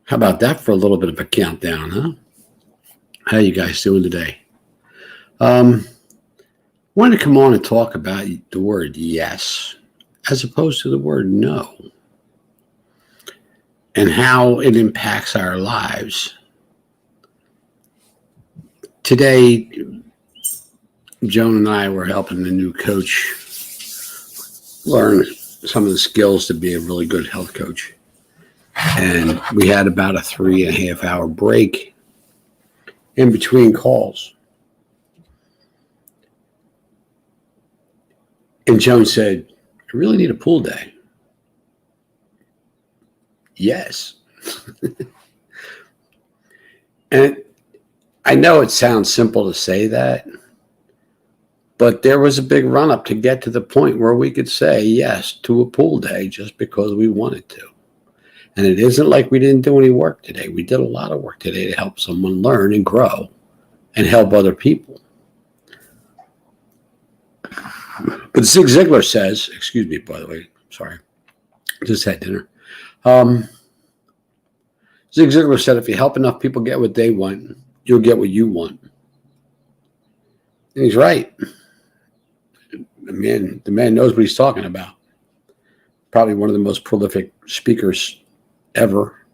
How about that for a little bit of a countdown, huh? How you guys doing today? Um, Wanted to come on and talk about the word yes as opposed to the word no and how it impacts our lives. Today, Joan and I were helping the new coach learn some of the skills to be a really good health coach. And we had about a 3.5 hour break in between calls. And Joan said, I really need a pool day. Yes. And I know it sounds simple to say that, but there was a big run up to get to the point where we could say yes to a pool day just because we wanted to. And it isn't like we didn't do any work today. We did a lot of work today to help someone learn and grow and help other people. But Zig Ziglar says, excuse me, by the way, sorry, just had dinner. Zig Ziglar said, if you help enough people get what they want, you'll get what you want. And he's right. The man knows what he's talking about. Probably one of the most prolific speakers ever.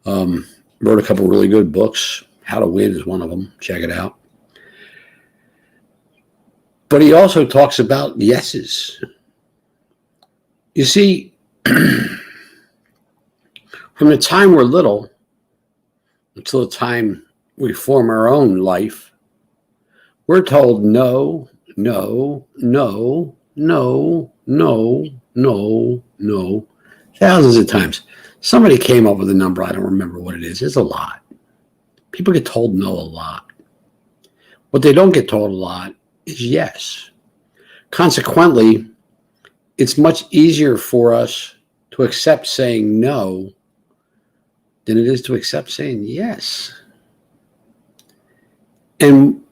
Wrote a couple of really good books. How to Win is one of them. Check it out. But he also talks about yeses. You see, from the time we're little until the time we form our own life, we're told no, no, no, no, no, no, no, thousands of times. Somebody came up with a number. I don't remember what it is. It's a lot. People get told no a lot. What they don't get told a lot is yes. Consequently, it's much easier for us to accept saying no than it is to accept saying yes. And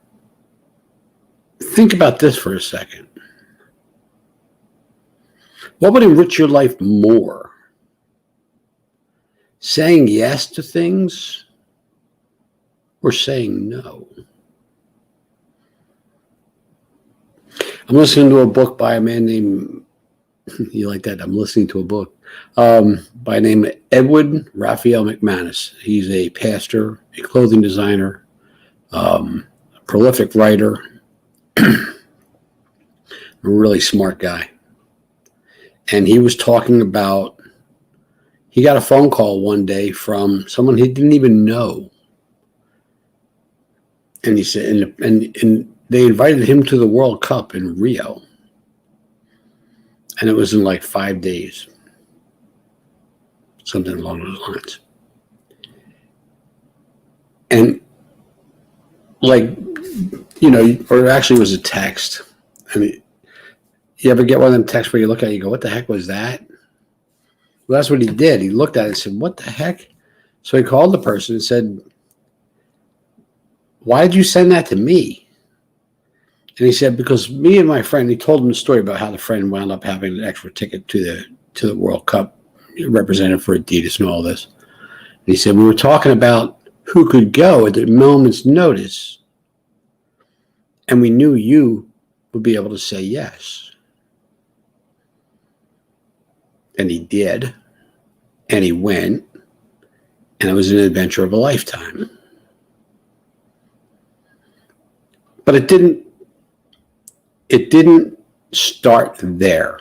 think about this for a second. What would enrich your life more? Saying yes to things or saying no? I'm listening to a book by a man named, you like that? I'm listening to a book by name Edward Raphael McManus. He's a pastor, a clothing designer, a prolific writer, a really smart guy. And he was talking about, he got a phone call one day from someone he didn't even know. And he said, and they invited him to the World Cup in Rio. And it was in like 5 days. Something along those lines. And like, or actually it was a text. I mean, you ever get one of them texts where you look at it, you go, what the heck was that? Well, that's what he did. He looked at it and said, what the heck? So he called the person and said, why did you send that to me? And he said, because me and my friend, he told him the story about how the friend wound up having an extra ticket to the World Cup, represented for Adidas and all this. And he said, we were talking about who could go at the moment's notice, and we knew you would be able to say yes. And he did, and he went, and it was an adventure of a lifetime. But it didn't start there.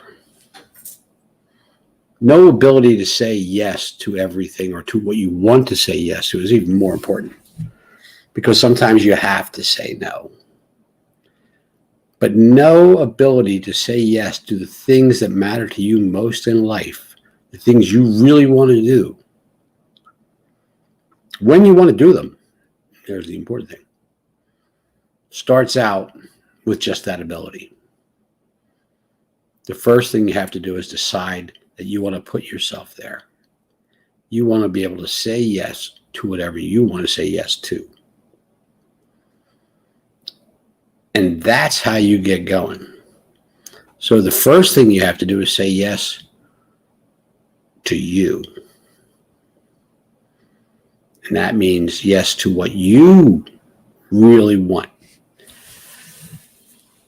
No ability to say yes to everything or to what you want to say yes to is even more important, because sometimes you have to say no. But no ability to say yes to the things that matter to you most in life, the things you really want to do, when you want to do them, there's the important thing, starts out with just that ability. The first thing you have to do is decide that you want to put yourself there. You want to be able to say yes to whatever you want to say yes to. And that's how you get going. So the first thing you have to do is say yes to you. And that means yes to what you really want.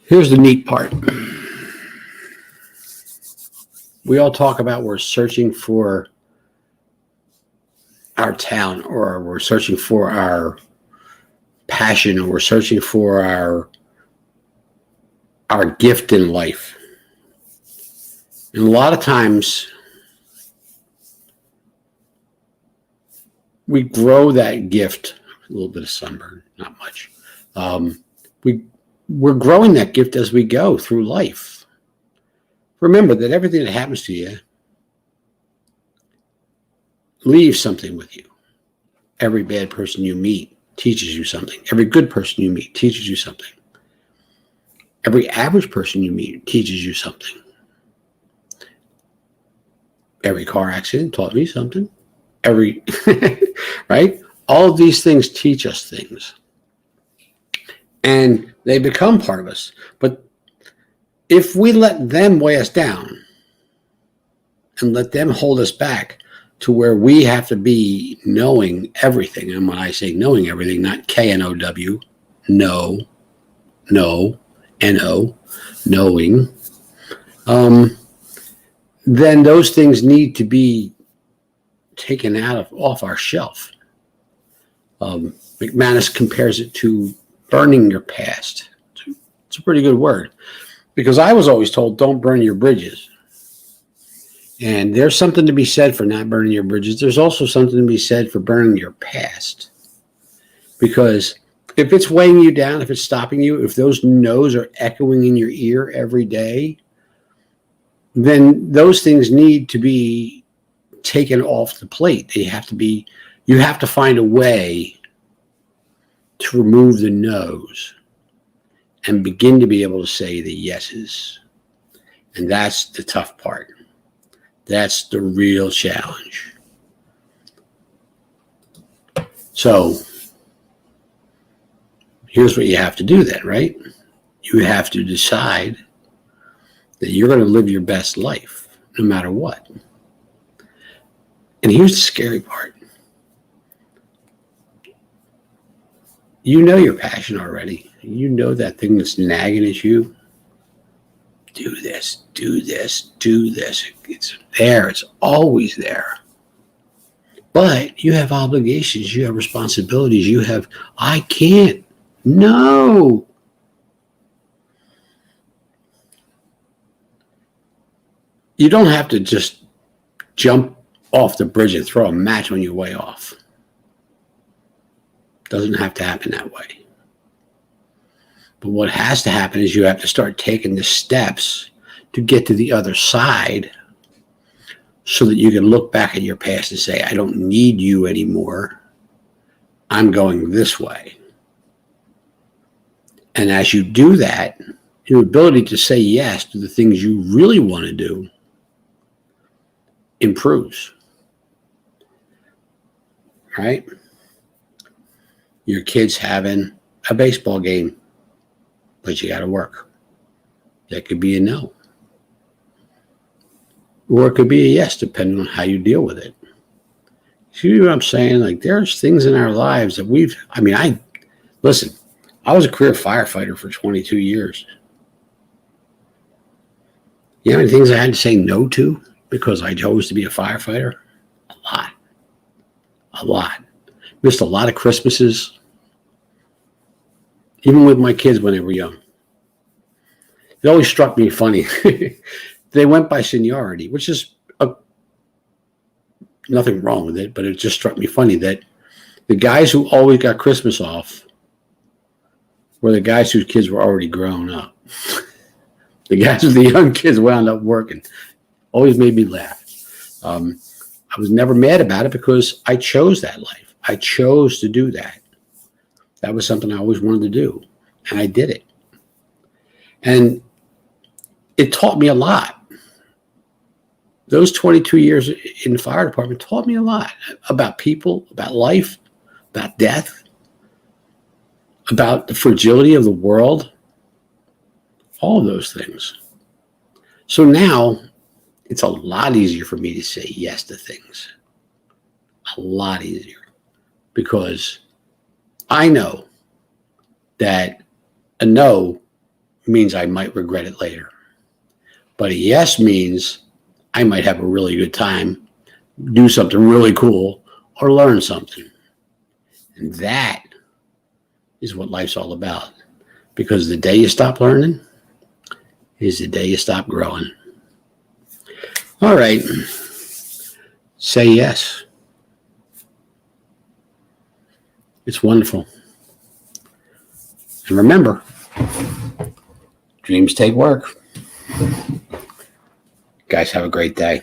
Here's the neat part. We all talk about we're searching for our talent, or we're searching for our passion, or we're searching for our gift in life. And a lot of times we grow that gift, a little bit of sunburn, not much. We're growing that gift as we go through life. Remember that everything that happens to you leaves something with you. Every bad person you meet teaches you something. Every good person you meet teaches you something. Every average person you meet teaches you something. Every car accident taught me something. Right? All of these things teach us things. And they become part of us. But if we let them weigh us down and let them hold us back to where we have to be knowing everything, and when I say knowing everything, not K-N-O-W, no, N-O, knowing, then those things need to be taken off our shelf. McManus compares it to burning your past. It's a pretty good word, because I was always told, don't burn your bridges. And there's something to be said for not burning your bridges. There's also something to be said for burning your past. Because if it's weighing you down, if it's stopping you, if those no's are echoing in your ear every day, then those things need to be taken off the plate. You have to find a way to remove the no's and begin to be able to say the yeses. And that's the tough part. That's the real challenge. So here's what you have to do then, right? You have to decide that you're going to live your best life no matter what. And here's the scary part. You know your passion already. You know that thing that's nagging at you. Do this, do this, do this. It's there. It's always there. But you have obligations. You have responsibilities. I can't. No. You don't have to just jump off the bridge and throw a match on your way off. Doesn't have to happen that way. But what has to happen is you have to start taking the steps to get to the other side so that you can look back at your past and say, I don't need you anymore. I'm going this way. And as you do that, your ability to say yes to the things you really want to do improves. Right? Your kid's having a baseball game, but you got to work. That could be a no. Or it could be a yes, depending on how you deal with it. See what I'm saying? Like, there's things in our lives that listen, I was a career firefighter for 22 years. You know how many things I had to say no to because I chose to be a firefighter? A lot. Missed a lot of Christmases, even with my kids when they were young. It always struck me funny. They went by seniority, which is nothing wrong with it, but it just struck me funny that the guys who always got Christmas off were the guys whose kids were already grown up. The guys with the young kids wound up working. Always made me laugh. I was never mad about it because I chose that life. I chose to do that. That was something I always wanted to do, and I did it. And it taught me a lot. Those 22 years in the fire department taught me a lot about people, about life, about death, about the fragility of the world, all of those things. So now it's a lot easier for me to say yes to things. A lot easier. because I know that a no means I might regret it later. But a yes means I might have a really good time, do something really cool, or learn something. And that is what life's all about. Because the day you stop learning is the day you stop growing. All right. Say yes. It's wonderful. And remember, dreams take work. Guys, have a great day.